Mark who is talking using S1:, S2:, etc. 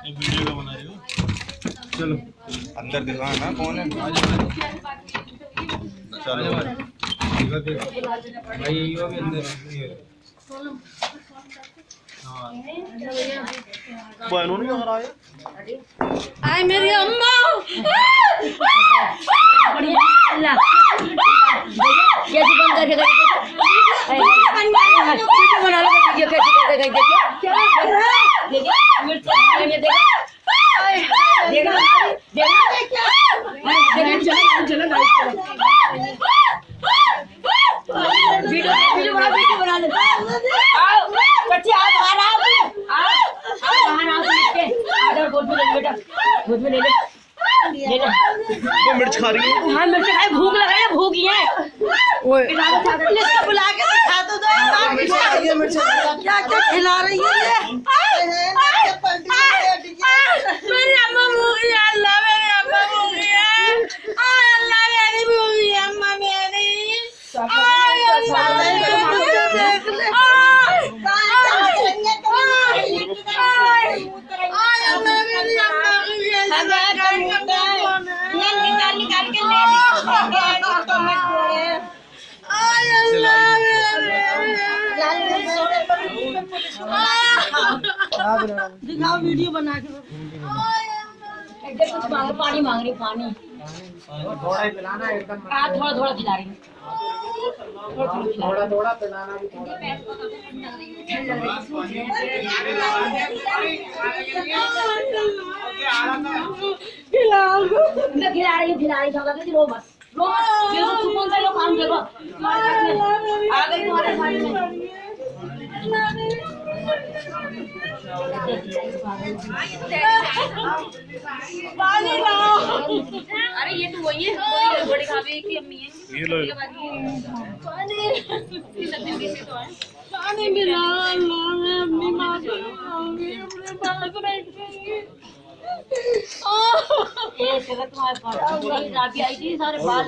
S1: Video का बना रही हो। चलो
S2: अंदर दिखाना कौन है। चलो
S1: भाई ये भी अंदर बहनों ने क्या कराया।
S3: आए मेरी अम्मा कैसे बंद करके बना लो कैसे करके वीडियो बना ले बच्चे आओ बाहर आओ बाहर आओ गोद में ले बेटा गोद में ले ले
S1: वो मिर्च खा रही है।
S3: हाँ मिर्च खाए भूख लगा है भूख ही है पुलिस को बुला के दिखा दो क्या क्या खिला रही है मेरी अम्मा भूखी है अल्लाह मेरी अम्मा भूखी है अल्लाह मेरी भूखी है अम्मा मेरी दिखाओ वीडियो बना के कुछ मांग पानी मांग रही पानी
S2: थोड़ा ही पिलाना है एकदम।
S3: थोड़ा थोड़ा खिला रही
S2: थोड़ा थोड़ा पिलाना भी थोड़ा।
S3: खिला रही रो बस रो सुकून से लो काम देखो आ गई तुम्हारे सामने पानी लाओ अरे ये तो वही है बड़ी भाभी की अम्मी है
S1: ये लो
S3: पानी मिला अल्लाह मैं अपनी माँ को आऊंगी अपने पास बैठूंगी तुम्हारे पास आई थी सारे बाल